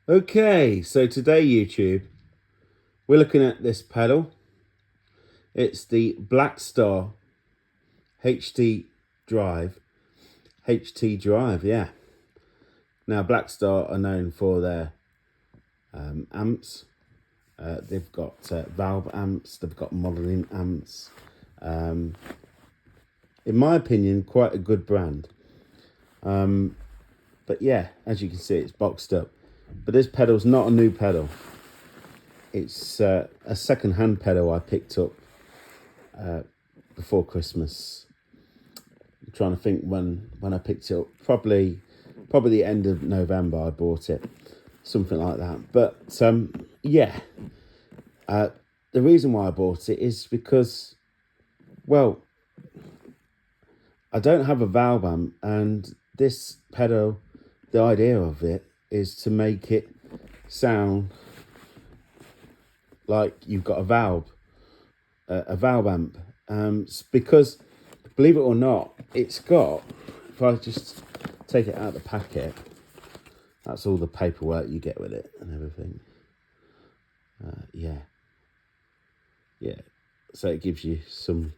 Okay, so today, YouTube, we're looking at this pedal. It's the Blackstar HT Drive. HT Drive, yeah. Now, Blackstar are known for their amps. They've got valve amps, they've got modelling amps. In my opinion, quite a good brand. But yeah, as you can see, it's boxed up. But this pedal's not a new pedal. It's a second-hand pedal I picked up before Christmas. I'm trying to think when I picked it up. Probably the end of November I bought it, something like that. But yeah, the reason why I bought it is because, well, I don't have a valve amp, and this pedal, the idea of it is to make it sound like you've got a valve amp. Because, believe it or not, it's got, if I just take it out of the packet, that's all the paperwork you get with it and everything. Yeah. So it gives you some,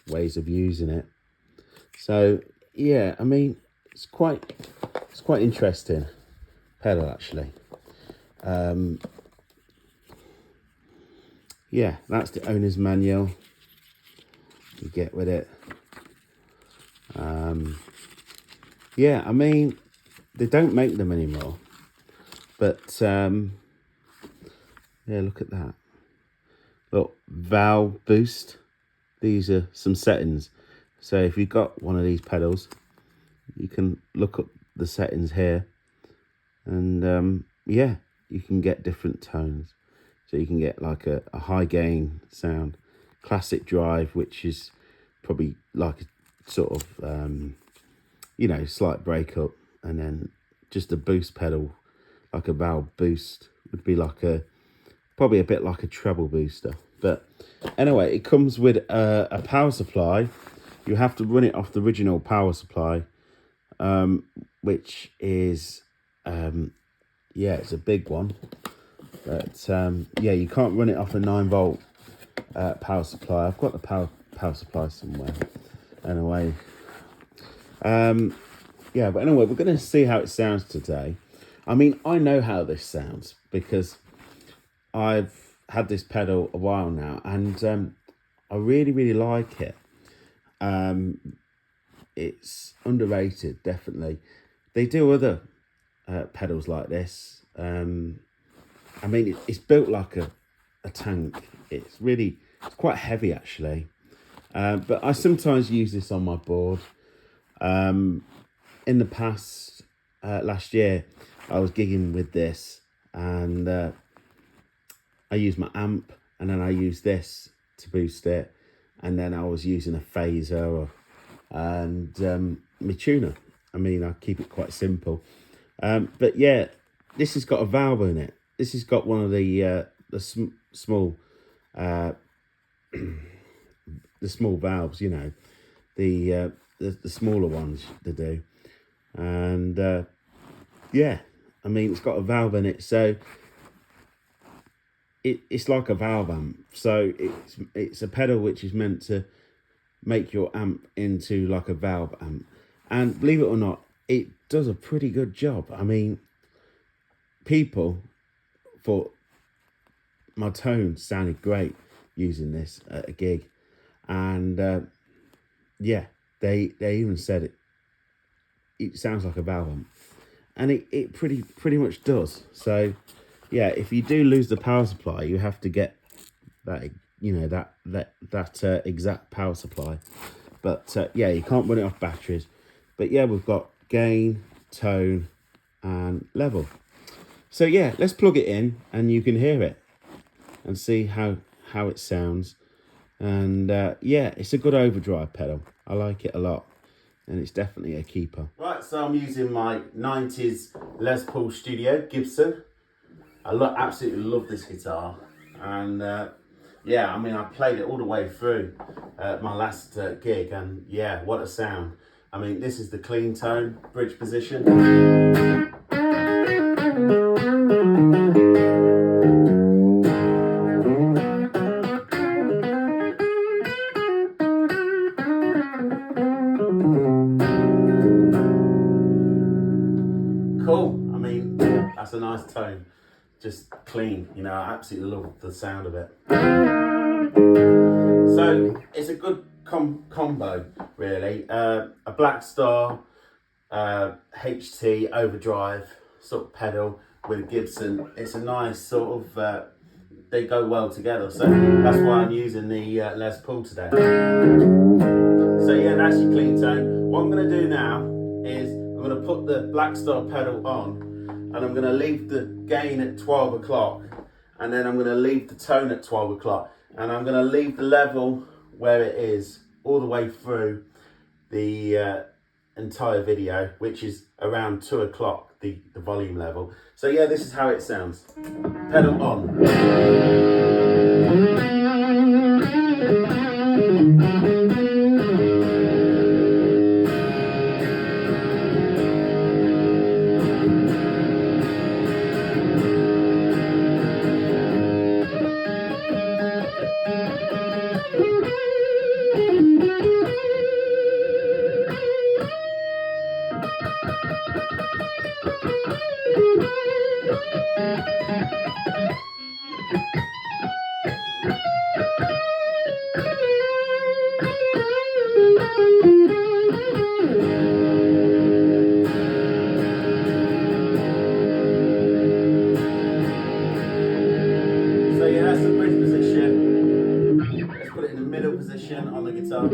ways of using it. So yeah, I mean, it's quite interesting pedal actually. Yeah, that's the owner's manual you get with it. Yeah, I mean, they don't make them anymore, but yeah, look at that. Look, valve boost. These are some settings. So if you've got one of these pedals, you can look up the settings here, and yeah, you can get different tones. So you can get like a high gain sound, classic drive, which is probably like a sort of slight breakup, and then just a boost pedal, like a valve boost, would be like probably a bit like a treble booster. But anyway, it comes with a power supply. You have to run it off the original power supply, which is yeah, it's a big one. But yeah, you can't run it off a 9-volt power supply. I've got the power supply somewhere. Anyway, yeah, but anyway, we're going to see how it sounds today. I mean, I know how this sounds because I've had this pedal a while now, and I really like it. It's underrated, definitely. They do other pedals like this. I mean, it's built like a tank. It's quite heavy actually. But I sometimes use this on my board. In the past, last year, I was gigging with this, and I used my amp, and then I used this to boost it, and then I was using a phaser and my tuner. I mean, I keep it quite simple. But yeah, this has got a valve in it. This has got one of the small the small valves, the smaller ones they do, and yeah, I mean, it's got a valve in it, so it's like a valve amp. So it's a pedal which is meant to make your amp into like a valve amp, and believe it or not, it does a pretty good job. I mean, people thought my tone sounded great using this at a gig, and yeah, they even said it sounds like a valve amp, and it pretty much does. So yeah, if you do lose the power supply, you have to get that that exact power supply. But yeah, you can't run it off batteries. But yeah, we've got gain, tone, and level. So yeah, let's plug it in and you can hear it and see how it sounds. And yeah, it's a good overdrive pedal. I like it a lot, and it's definitely a keeper. Right, so I'm using my 90s Les Paul Studio Gibson. I absolutely love this guitar, and yeah, I mean, I played it all the way through my last gig, and yeah, what a sound. I mean, this is the clean tone, bridge position. cool. I mean, that's a nice tone. Just clean, you know, I absolutely love the sound of it. So it's a good combo, really. A Blackstar HT Overdrive sort of pedal with a Gibson. It's a nice sort of, they go well together. So that's why I'm using the Les Paul today. So yeah, that's your clean tone. What I'm going to do now is I'm going to put the Blackstar pedal on, and I'm going to leave the gain at 12 o'clock, and then I'm going to leave the tone at 12 o'clock, and I'm going to leave the level where it is all the way through the entire video, which is around 2 o'clock, the volume level. So yeah, this is how it sounds. Pedal on. So yeah, that's the bridge position. Let's put it in the middle position on the guitar.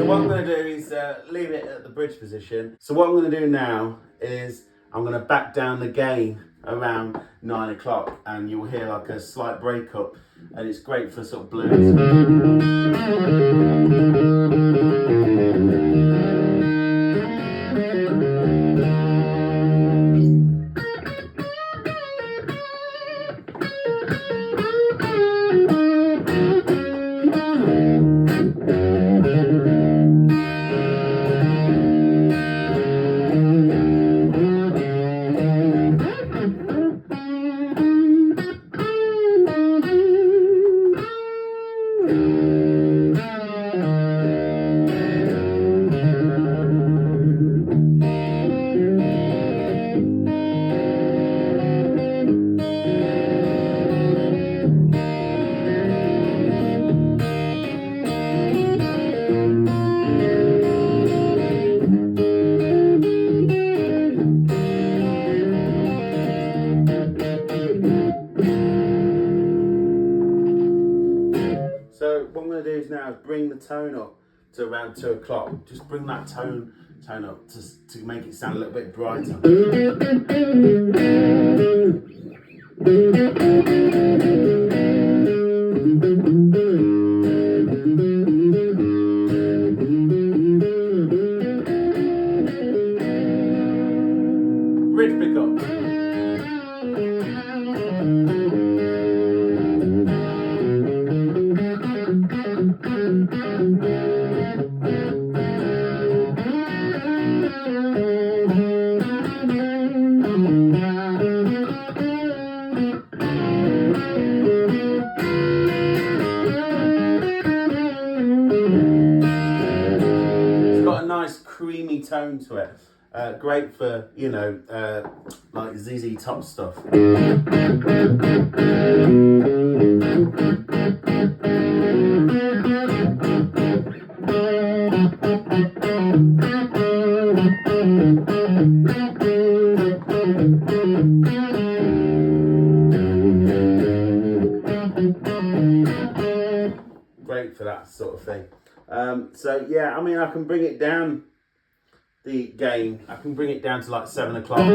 What I'm going to do is leave it at the bridge position. So what I'm going to do now is I'm going to back down the gain around 9 o'clock, and you'll hear like a slight breakup, and it's great for sort of blues. So what I'm going to do is now bring the tone up to around 2 o'clock. Just bring that tone up to make it sound a little bit brighter. Bridge pickup. Nice creamy tone to it. Great for, you know, like ZZ Top stuff. Great for that sort of thing. So yeah, I mean, I can bring it down the gain. I can bring it down to like 7 o'clock. But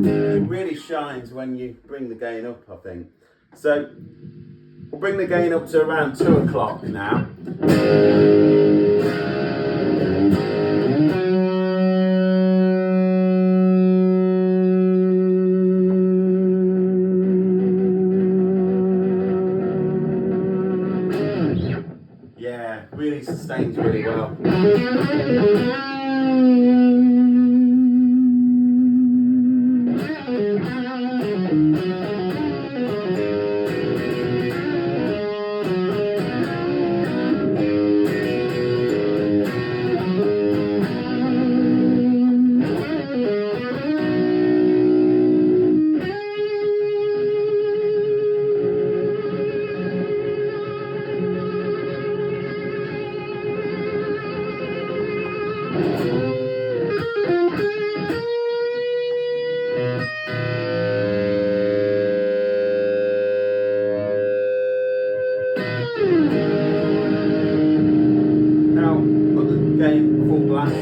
it really shines when you bring the gain up, I think. So We'll bring the gain up to around 2 o'clock now. Yeah, really sustains really well. Now, put the gain full blast.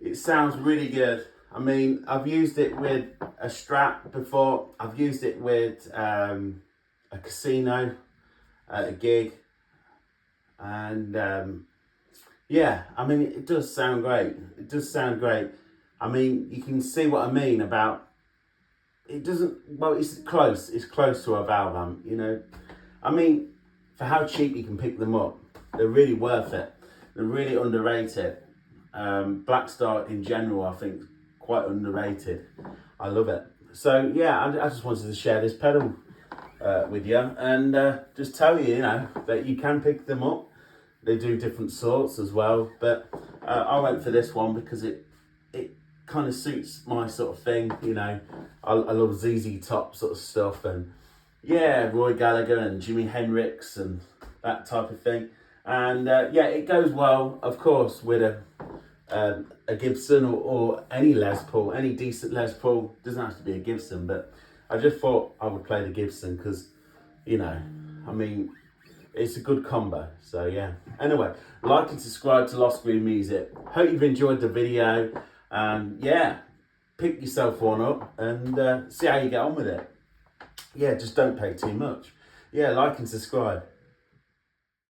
It sounds really good. I mean, I've used it with a Strat before. I've used it with a casino at a gig. And yeah, I mean, it does sound great. It does sound great. I mean, you can see what I mean about, it doesn't, well, it's close to a valve amp, you know. I mean, for how cheap you can pick them up, they're really worth it. They're really underrated. Blackstar in general, I think, quite underrated. I love it. So yeah, I just wanted to share this pedal with you and just tell you, you know, that you can pick them up. They do different sorts as well, but I went for this one because it kind of suits my sort of thing, you know. I love ZZ Top sort of stuff, and yeah, Roy Gallagher and Jimi Hendrix and that type of thing. And yeah, it goes well, of course, with a Gibson or any Les Paul, any decent Les Paul. Doesn't have to be a Gibson, but I just thought I would play the Gibson because, you know, I mean, it's a good combo. So yeah. Anyway, like and subscribe to Lost Green Music. Hope you've enjoyed the video. And yeah, pick yourself one up and see how you get on with it. Yeah, just don't pay too much. Yeah, like and subscribe.